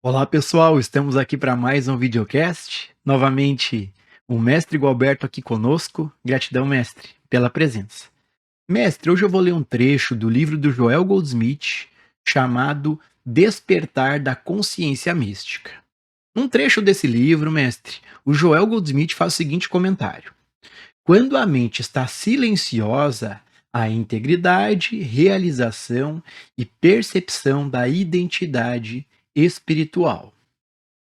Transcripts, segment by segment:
Olá pessoal, estamos aqui para mais um videocast. Novamente, o mestre Gualberto aqui conosco. Gratidão, mestre, pela presença. Mestre, hoje eu vou ler um trecho do livro do Joel Goldsmith chamado Despertar da Consciência Mística. Num trecho desse livro, mestre, o Joel Goldsmith faz o seguinte comentário: quando a mente está silenciosa, a integridade, realização e percepção da identidade espiritual.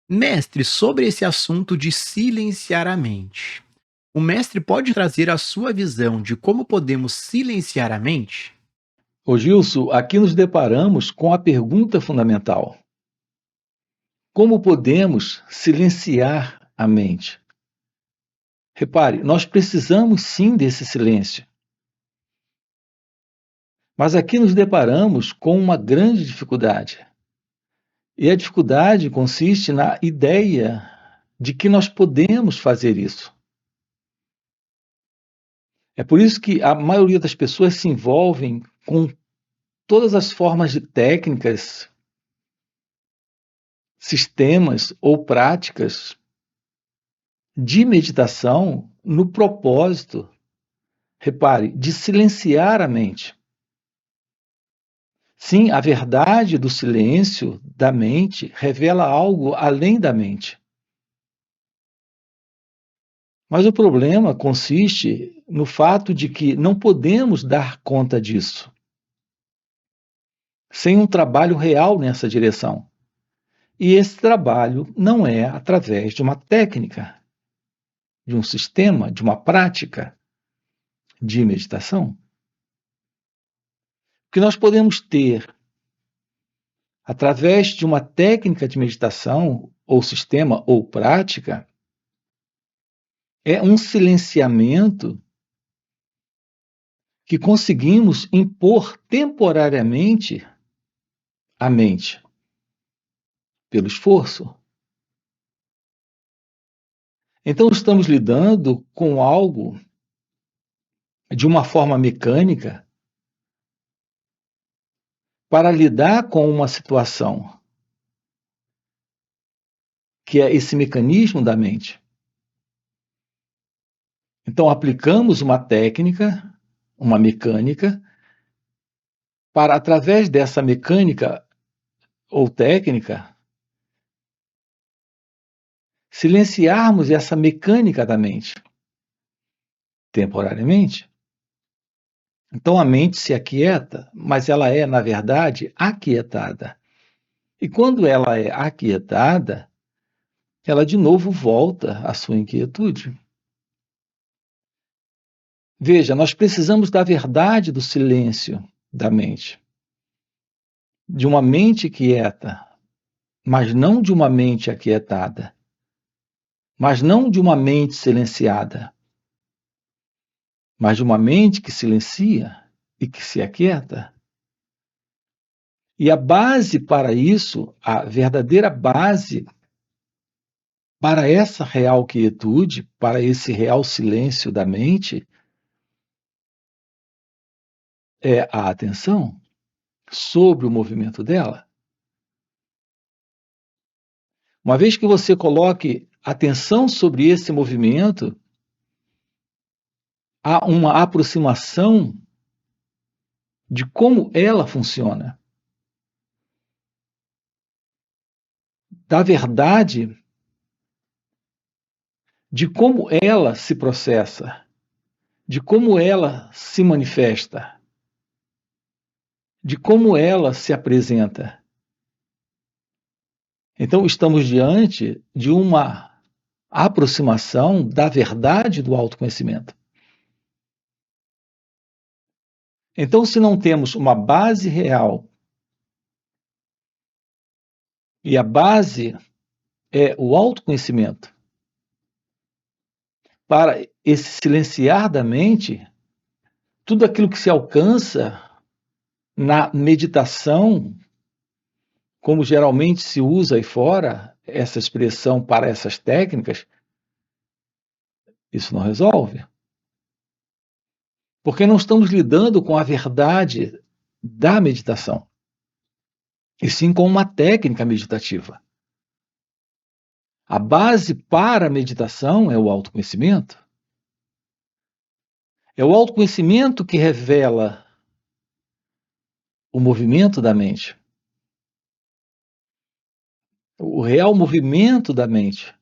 Mestre, sobre esse assunto de silenciar a mente, o mestre pode trazer a sua visão de como podemos silenciar a mente? Ô Gilson, aqui nos deparamos com a pergunta fundamental: como podemos silenciar a mente? Repare, nós precisamos sim desse silêncio, mas aqui nos deparamos com uma grande dificuldade. E a dificuldade consiste na ideia de que nós podemos fazer isso. É por isso que a maioria das pessoas se envolvem com todas as formas de técnicas, sistemas ou práticas de meditação no propósito, repare, de silenciar a mente. Sim, a verdade do silêncio da mente revela algo além da mente. Mas o problema consiste no fato de que não podemos dar conta disso sem um trabalho real nessa direção. E esse trabalho não é através de uma técnica, de um sistema, de uma prática de meditação. O que nós podemos ter através de uma técnica de meditação, ou sistema, ou prática, é um silenciamento que conseguimos impor temporariamente à mente, pelo esforço. Então, estamos lidando com algo de uma forma mecânica para lidar com uma situação, que é esse mecanismo da mente. Então, aplicamos uma técnica, uma mecânica, para, através dessa mecânica ou técnica, silenciarmos essa mecânica da mente, temporariamente. Então a mente se aquieta, mas ela é, na verdade, aquietada. E quando ela é aquietada, ela de novo volta à sua inquietude. Veja, nós precisamos da verdade do silêncio da mente. De uma mente quieta, mas não de uma mente aquietada. Mas não de uma mente silenciada, mas de uma mente que silencia e que se aquieta. E a base para isso, a verdadeira base para essa real quietude, para esse real silêncio da mente, é a atenção sobre o movimento dela. Uma vez que você coloque atenção sobre esse movimento, há uma aproximação de como ela funciona, da verdade de como ela se processa, de como ela se manifesta, de como ela se apresenta. Então, estamos diante de uma aproximação da verdade do autoconhecimento. Então, se não temos uma base real, e a base é o autoconhecimento, para esse silenciar da mente, tudo aquilo que se alcança na meditação, como geralmente se usa aí fora, essa expressão para essas técnicas, isso não resolve. Porque não estamos lidando com a verdade da meditação, e sim com uma técnica meditativa. A base para a meditação é o autoconhecimento. É o autoconhecimento que revela o movimento da mente, o real movimento da mente.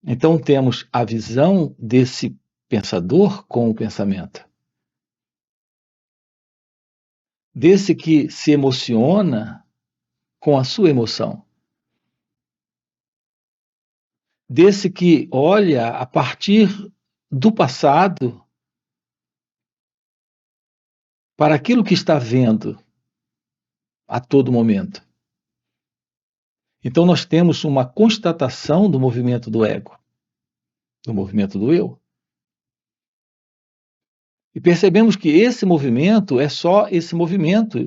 Então temos a visão desse pensador com o pensamento, desse que se emociona com a sua emoção, desse que olha a partir do passado para aquilo que está vendo a todo momento. Então nós temos uma constatação do movimento do ego, do movimento do eu. E percebemos que esse movimento é só esse movimento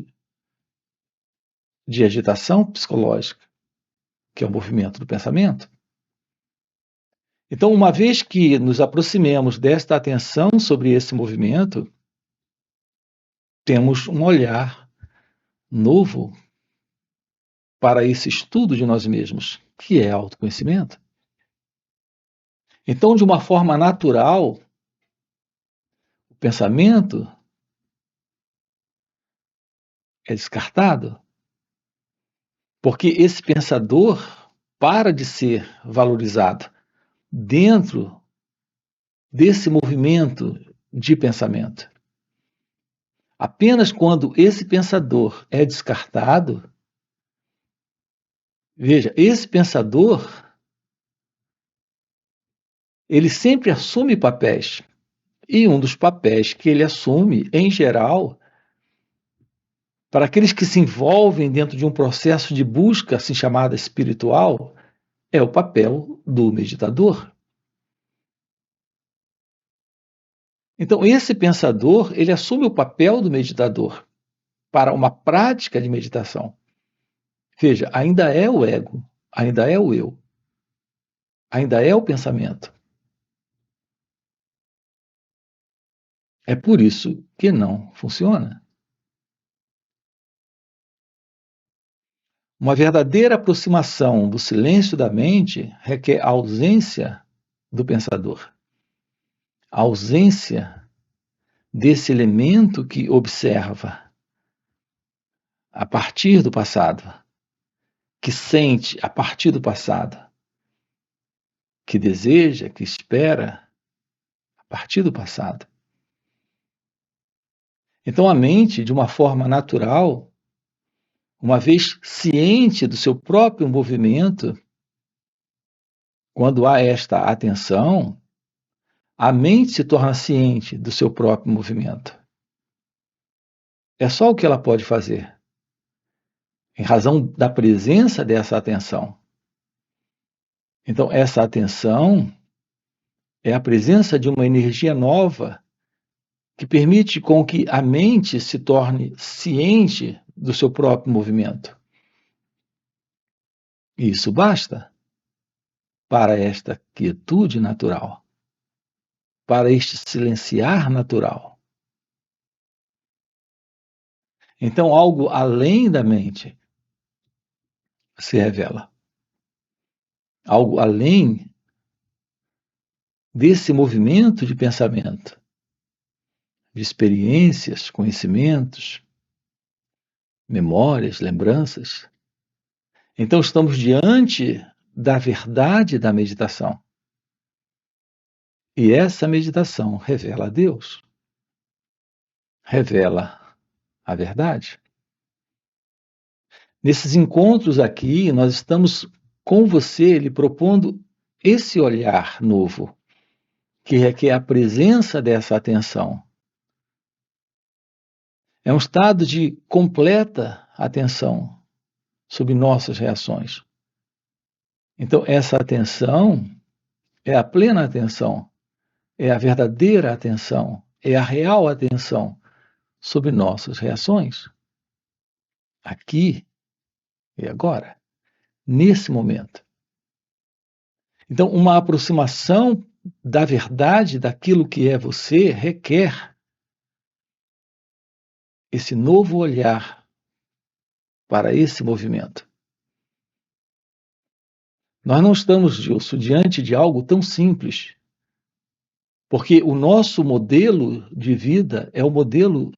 de agitação psicológica, que é o movimento do pensamento. Então, uma vez que nos aproximemos desta atenção sobre esse movimento, temos um olhar novo para esse estudo de nós mesmos, que é autoconhecimento. Então, de uma forma natural, o pensamento é descartado, porque esse pensador para de ser valorizado dentro desse movimento de pensamento. Apenas quando esse pensador é descartado, veja, esse pensador, ele sempre assume papéis. E um dos papéis que ele assume, em geral, para aqueles que se envolvem dentro de um processo de busca, assim chamada espiritual, é o papel do meditador. Então, esse pensador, ele assume o papel do meditador para uma prática de meditação. Veja, ainda é o ego, ainda é o eu, ainda é o pensamento. É por isso que não funciona. Uma verdadeira aproximação do silêncio da mente requer a ausência do pensador, a ausência desse elemento que observa a partir do passado, que sente a partir do passado, que deseja, que espera a partir do passado. Então a mente, de uma forma natural, uma vez ciente do seu próprio movimento, quando há esta atenção, a mente se torna ciente do seu próprio movimento. É só o que ela pode fazer, em razão da presença dessa atenção. Então, essa atenção é a presença de uma energia nova que permite com que a mente se torne ciente do seu próprio movimento. E isso basta para esta quietude natural, para este silenciar natural. Então, algo além da mente se revela. Algo além desse movimento de pensamento, de experiências, conhecimentos, memórias, lembranças. Então, estamos diante da verdade da meditação. E essa meditação revela a Deus, revela a verdade. Nesses encontros aqui, nós estamos com você, lhe propondo esse olhar novo, que requer a presença dessa atenção. É um estado de completa atenção sobre nossas reações. Então, essa atenção é a plena atenção, é a verdadeira atenção, é a real atenção sobre nossas reações. Aqui e agora, nesse momento. Então, uma aproximação da verdade, daquilo que é você, requer esse novo olhar para esse movimento. Nós não estamos, Gilson, diante de algo tão simples, porque o nosso modelo de vida é o modelo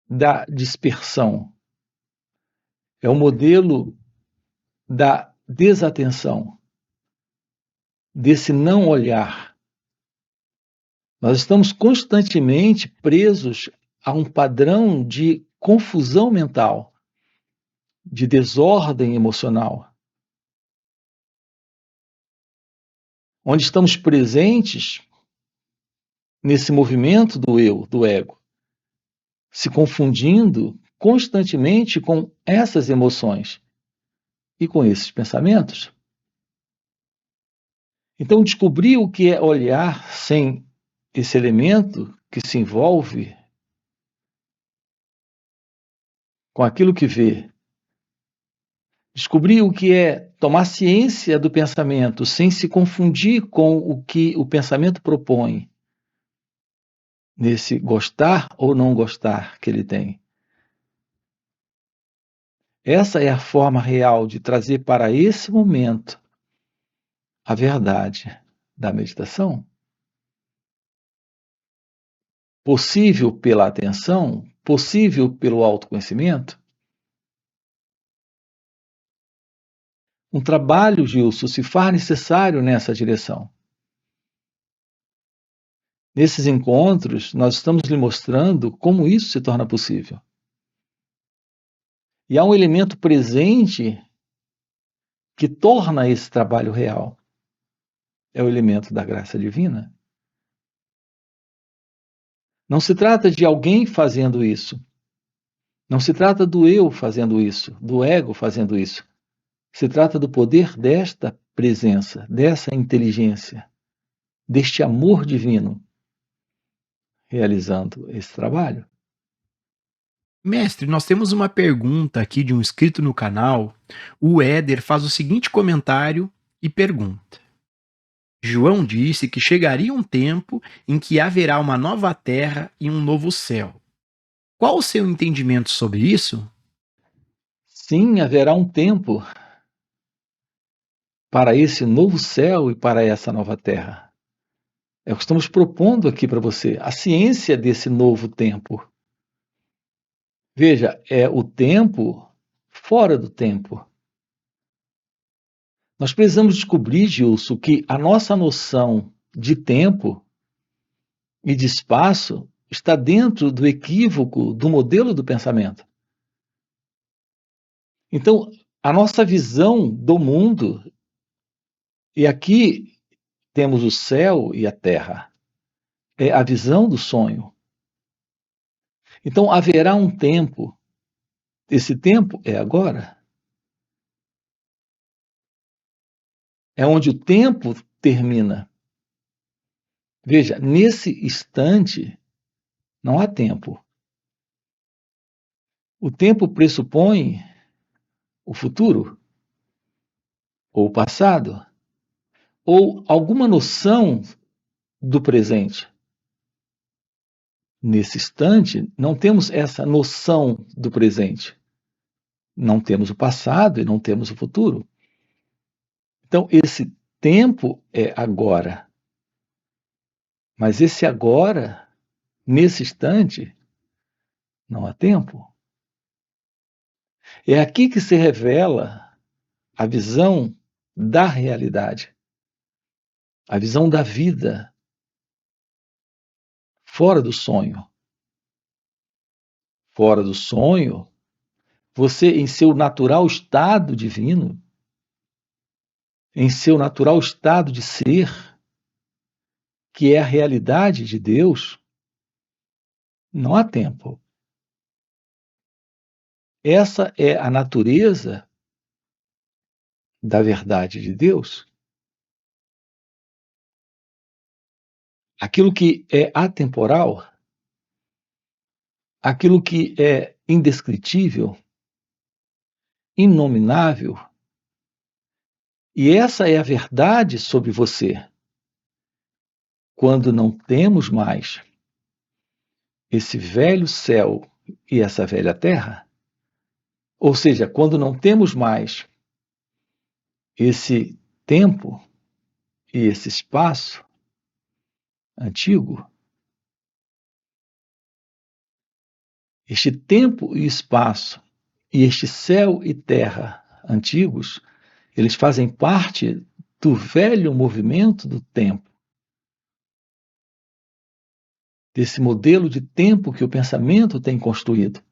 da dispersão, é o modelo da desatenção, desse não olhar. Nós estamos constantemente presos a um padrão de confusão mental, de desordem emocional, onde estamos presentes nesse movimento do eu, do ego, se confundindo constantemente com essas emoções e com esses pensamentos. Então, descobrir o que é olhar sem esse elemento que se envolve com aquilo que vê, descobrir o que é tomar ciência do pensamento sem se confundir com o que o pensamento propõe, nesse gostar ou não gostar que ele tem. Essa é a forma real de trazer para esse momento a verdade da meditação. Possível pela atenção, possível pelo autoconhecimento. Um trabalho, Gilson, se faz necessário nessa direção. Nesses encontros, nós estamos lhe mostrando como isso se torna possível. E há um elemento presente que torna esse trabalho real. É o elemento da graça divina. Não se trata de alguém fazendo isso. Não se trata do eu fazendo isso, do ego fazendo isso. Se trata do poder desta presença, dessa inteligência, deste amor divino realizando esse trabalho. Mestre, nós temos uma pergunta aqui de um inscrito no canal. O Éder faz o seguinte comentário e pergunta: João disse que chegaria um tempo em que haverá uma nova terra e um novo céu. Qual o seu entendimento sobre isso? Sim, haverá um tempo para esse novo céu e para essa nova terra. É o que estamos propondo aqui para você, a ciência desse novo tempo. Veja, é o tempo fora do tempo. Nós precisamos descobrir, Gilson, que a nossa noção de tempo e de espaço está dentro do equívoco do modelo do pensamento. Então, a nossa visão do mundo, e aqui temos o céu e a terra, é a visão do sonho. Então, haverá um tempo, esse tempo é agora. É onde o tempo termina. Veja, nesse instante, não há tempo. O tempo pressupõe o futuro, ou o passado, ou alguma noção do presente. Nesse instante, não temos essa noção do presente. Não temos o passado e não temos o futuro. Então, esse tempo é agora. Mas esse agora, nesse instante, não há tempo. É aqui que se revela a visão da realidade, a visão da vida, fora do sonho. Fora do sonho, você, em seu natural estado divino, em seu natural estado de ser, que é a realidade de Deus, não há tempo. Essa é a natureza da verdade de Deus. Aquilo que é atemporal, aquilo que é indescritível, inominável, e essa é a verdade sobre você. Quando não temos mais esse velho céu e essa velha terra, Ou seja, quando não temos mais esse tempo e esse espaço antigo, este tempo e espaço e este céu e terra antigos, eles fazem parte do velho movimento do tempo, desse modelo de tempo que o pensamento tem construído,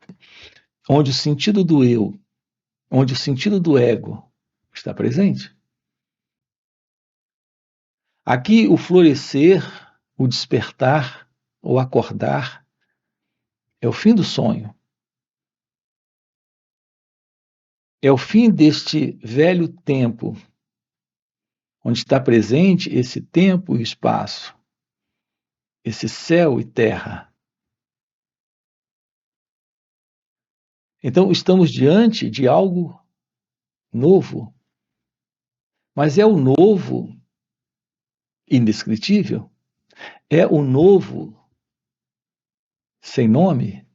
onde o sentido do eu, onde o sentido do ego está presente. Aqui o florescer, o despertar, o acordar, é o fim do sonho. É o fim deste velho tempo, onde está presente esse tempo e espaço, esse céu e terra. Então, estamos diante de algo novo, mas é o novo indescritível? É o novo sem nome?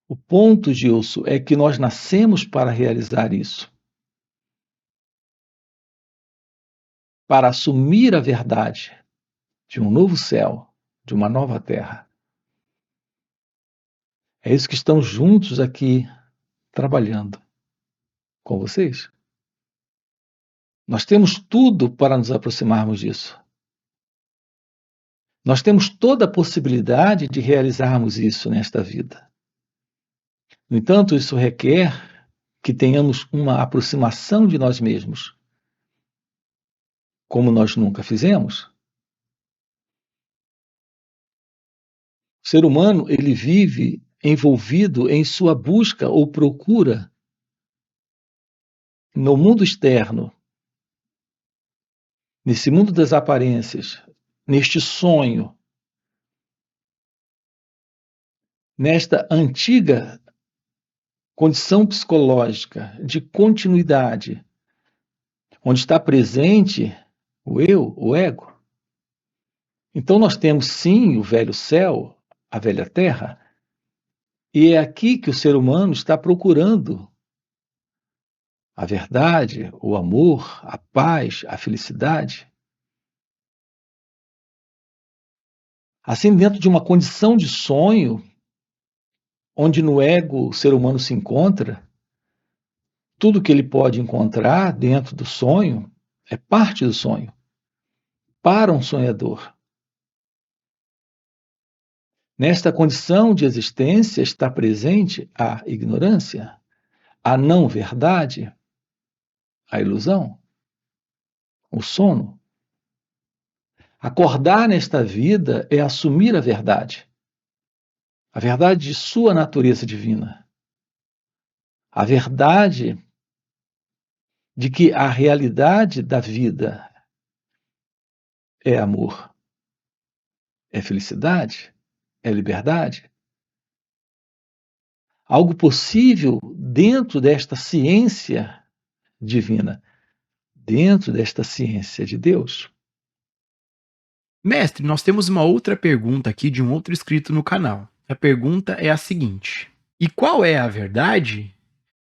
O ponto, Gilson, é que nós nascemos para realizar isso, para assumir a verdade de um novo céu, de uma nova terra. É isso que estamos juntos aqui trabalhando com vocês. Nós temos tudo para nos aproximarmos disso. Nós temos toda a possibilidade de realizarmos isso nesta vida. No entanto, isso requer que tenhamos uma aproximação de nós mesmos, como nós nunca fizemos. O ser humano, ele vive envolvido em sua busca ou procura no mundo externo, nesse mundo das aparências, neste sonho, nesta antiga condição psicológica de continuidade, onde está presente o eu, o ego. Então nós temos sim o velho céu, a velha terra, e é aqui que o ser humano está procurando a verdade, o amor, a paz, a felicidade. Assim, dentro de uma condição de sonho, onde no ego o ser humano se encontra, tudo que ele pode encontrar dentro do sonho é parte do sonho, para um sonhador. Nesta condição de existência está presente a ignorância, a não-verdade, a ilusão, o sono. Acordar nesta vida é assumir a verdade de sua natureza divina, a verdade de que a realidade da vida é amor, é felicidade, é liberdade. Algo possível dentro desta ciência divina, dentro desta ciência de Deus. Mestre, nós temos uma outra pergunta aqui de um outro inscrito no canal. A pergunta é a seguinte: e qual é a verdade?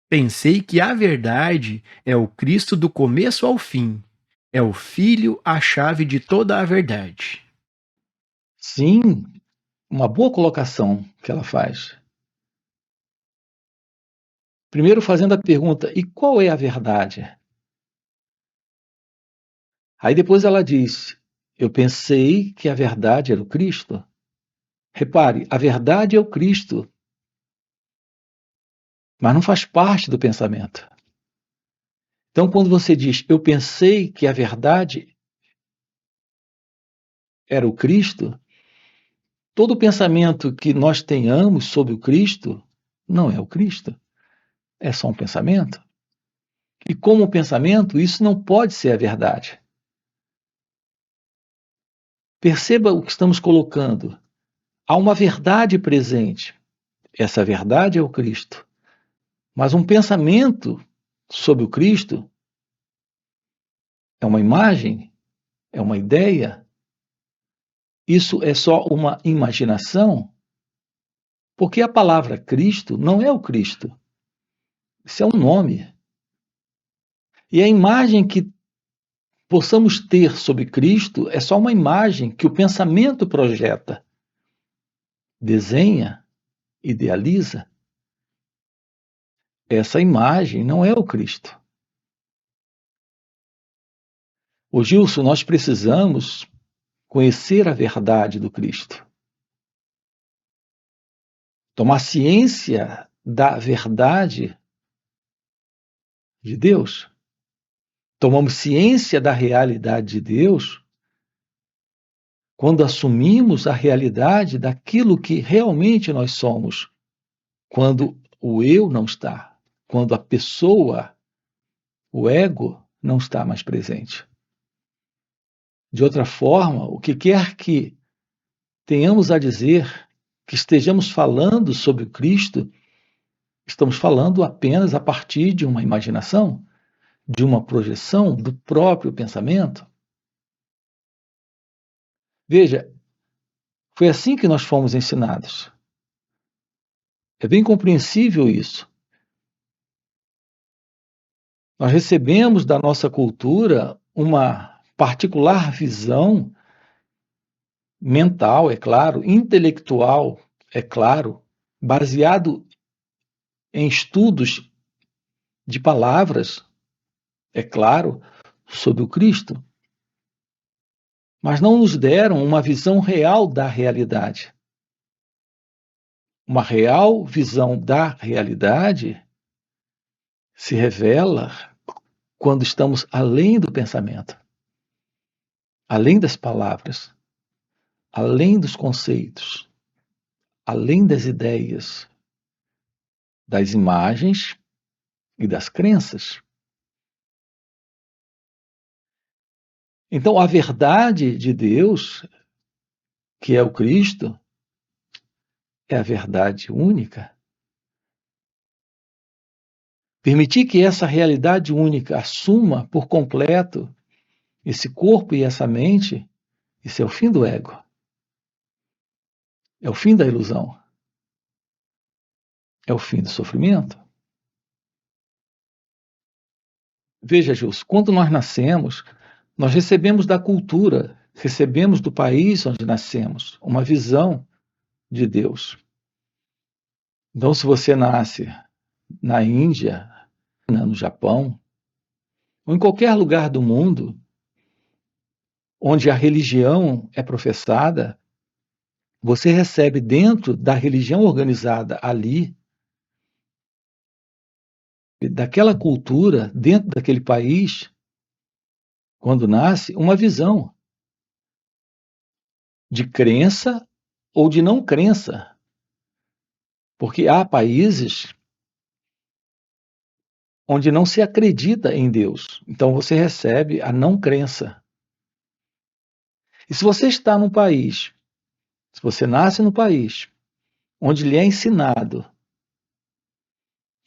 Pensei que a verdade é o Cristo do começo ao fim. É o Filho a chave de toda a verdade. Sim, uma boa colocação que ela faz. Primeiro fazendo a pergunta, e qual é a verdade? Aí depois ela diz, eu pensei que a verdade era o Cristo. Repare, a verdade é o Cristo, mas não faz parte do pensamento. Então, quando você diz, eu pensei que a verdade era o Cristo, todo pensamento que nós tenhamos sobre o Cristo não é o Cristo, é só um pensamento. E como pensamento, isso não pode ser a verdade. Perceba o que estamos colocando. Há uma verdade presente. Essa verdade é o Cristo. Mas um pensamento sobre o Cristo é uma imagem, é uma ideia. Isso é só uma imaginação? Porque a palavra Cristo não é o Cristo. Isso é um nome. E a imagem que possamos ter sobre Cristo é só uma imagem que o pensamento projeta, desenha, idealiza. Essa imagem não é o Cristo. Ô Gilson, nós precisamos conhecer a verdade do Cristo. Tomar ciência da verdade de Deus. Tomamos ciência da realidade de Deus quando assumimos a realidade daquilo que realmente nós somos, quando o eu não está, quando a pessoa, o ego, não está mais presente. De outra forma, o que quer que tenhamos a dizer, que estejamos falando sobre o Cristo, estamos falando apenas a partir de uma imaginação, de uma projeção do próprio pensamento. Veja, foi assim que nós fomos ensinados. É bem compreensível isso. Nós recebemos da nossa cultura uma particular visão mental, é claro, intelectual, é claro, baseado em estudos de palavras, é claro, sobre o Cristo, mas não nos deram uma visão real da realidade. Uma real visão da realidade se revela quando estamos além do pensamento, além das palavras, além dos conceitos, além das ideias, das imagens e das crenças. Então, a verdade de Deus, que é o Cristo, é a verdade única. Permitir que essa realidade única assuma por completo esse corpo e essa mente, isso é o fim do ego. É o fim da ilusão. É o fim do sofrimento. Veja, Gilson, quando nós nascemos, nós recebemos da cultura, recebemos do país onde nascemos, uma visão de Deus. Então, se você nasce na Índia, no Japão, ou em qualquer lugar do mundo onde a religião é professada, você recebe dentro da religião organizada ali, daquela cultura, dentro daquele país, quando nasce, uma visão de crença ou de não crença. Porque há países onde não se acredita em Deus. Então você recebe a não crença. E se você está num país, se você nasce no país, onde lhe é ensinado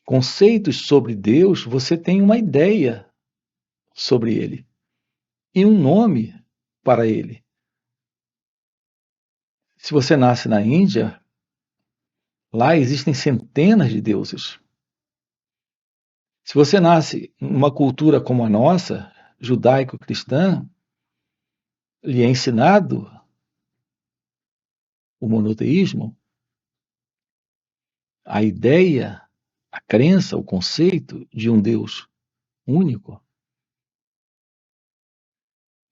conceitos sobre Deus, você tem uma ideia sobre ele e um nome para ele. Se você nasce na Índia, lá existem centenas de deuses. Se você nasce numa cultura como a nossa, judaico-cristã, lhe é ensinado o monoteísmo, a ideia, a crença, o conceito de um Deus único.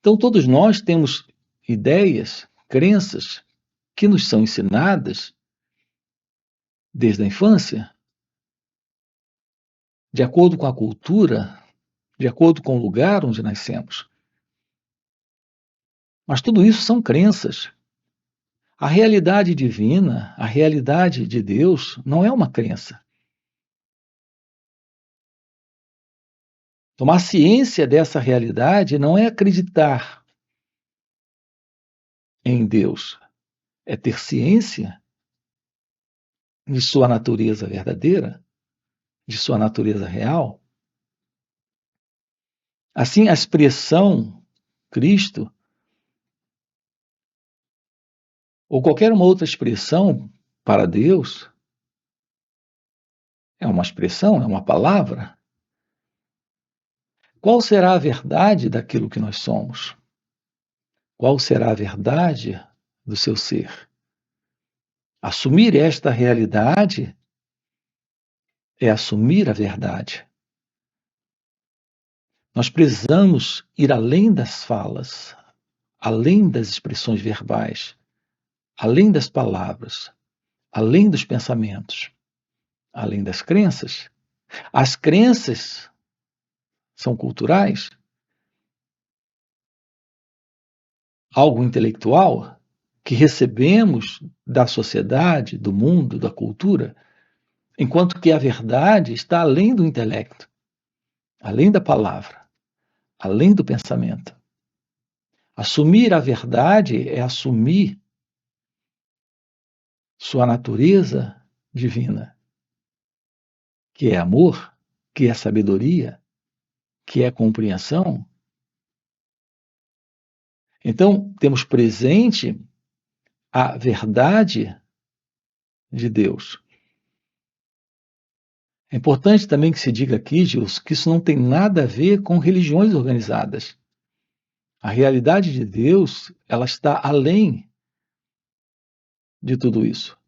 Então, todos nós temos ideias, crenças que nos são ensinadas desde a infância, de acordo com a cultura, de acordo com o lugar onde nascemos. Mas tudo isso são crenças. A realidade divina, a realidade de Deus, não é uma crença. Tomar ciência dessa realidade não é acreditar em Deus, é ter ciência de sua natureza verdadeira, de sua natureza real. Assim, a expressão Cristo, ou qualquer uma outra expressão, para Deus é uma expressão, é uma palavra. Qual será a verdade daquilo que nós somos? Qual será a verdade do seu ser? Assumir esta realidade é assumir a verdade. Nós precisamos ir além das falas, além das expressões verbais, além das palavras, além dos pensamentos, além das crenças. As crenças são culturais, algo intelectual que recebemos da sociedade, do mundo, da cultura, enquanto que a verdade está além do intelecto, além da palavra, além do pensamento. Assumir a verdade é assumir sua natureza divina, que é amor, que é sabedoria, que é compreensão. Então, temos presente a verdade de Deus. É importante também que se diga aqui, Gilson, que isso não tem nada a ver com religiões organizadas. A realidade de Deus, ela está além de tudo isso.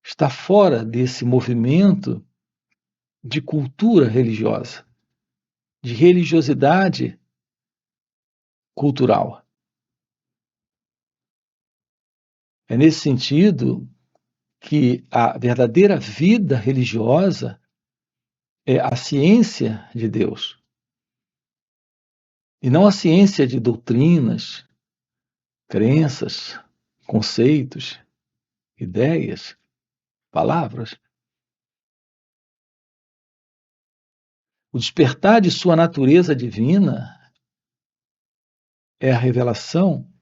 Está fora desse movimento de cultura religiosa, de religiosidade cultural. É nesse sentido que a verdadeira vida religiosa é a ciência de Deus, e não a ciência de doutrinas, crenças, conceitos, ideias, palavras. O despertar de sua natureza divina é a revelação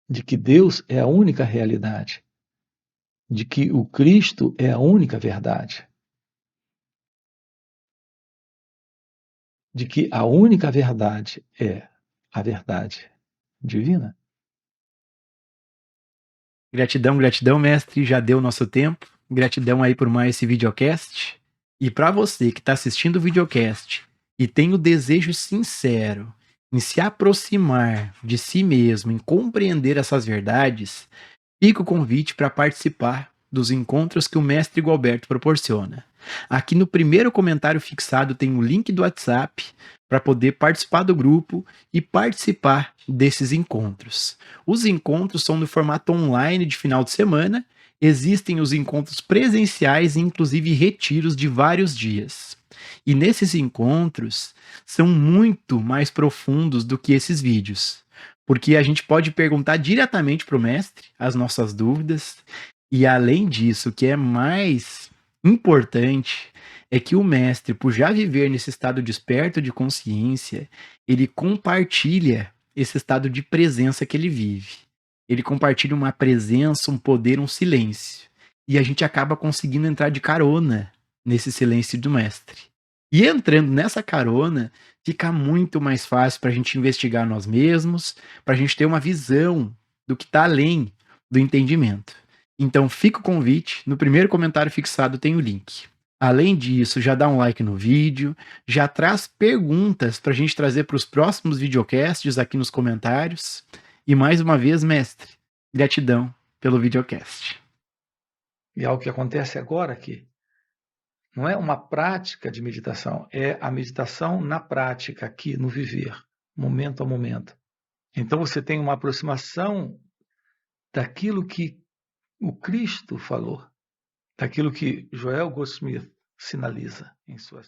de que Deus é a única realidade, de que o Cristo é a única verdade, de que a única verdade é a verdade divina. Gratidão, gratidão, mestre. Já deu nosso tempo. Gratidão aí por mais esse videocast. E para você que está assistindo o videocast e tem o desejo sincero em se aproximar de si mesmo, em compreender essas verdades, fica o convite para participar dos encontros que o mestre Gualberto proporciona. Aqui no primeiro comentário fixado tem o link do WhatsApp para poder participar do grupo e participar desses encontros. Os encontros são no formato online de final de semana. Existem os encontros presenciais e inclusive retiros de vários dias. E nesses encontros são muito mais profundos do que esses vídeos, porque a gente pode perguntar diretamente para o mestre as nossas dúvidas, e além disso, o que é mais importante é que o mestre, por já viver nesse estado desperto de consciência, ele compartilha esse estado de presença que ele vive. Ele compartilha uma presença, um poder, um silêncio. E a gente acaba conseguindo entrar de carona nesse silêncio do mestre. E entrando nessa carona, fica muito mais fácil para a gente investigar nós mesmos, para a gente ter uma visão do que está além do entendimento. Então fica o convite, no primeiro comentário fixado tem o link. Além disso, já dá um like no vídeo, já traz perguntas para a gente trazer para os próximos videocasts aqui nos comentários. E mais uma vez, mestre, gratidão pelo videocast. E é o que acontece agora aqui. Não é uma prática de meditação, é a meditação na prática, aqui, no viver, momento a momento. Então você tem uma aproximação daquilo que o Cristo falou, daquilo que Joel Goldsmith sinaliza em suas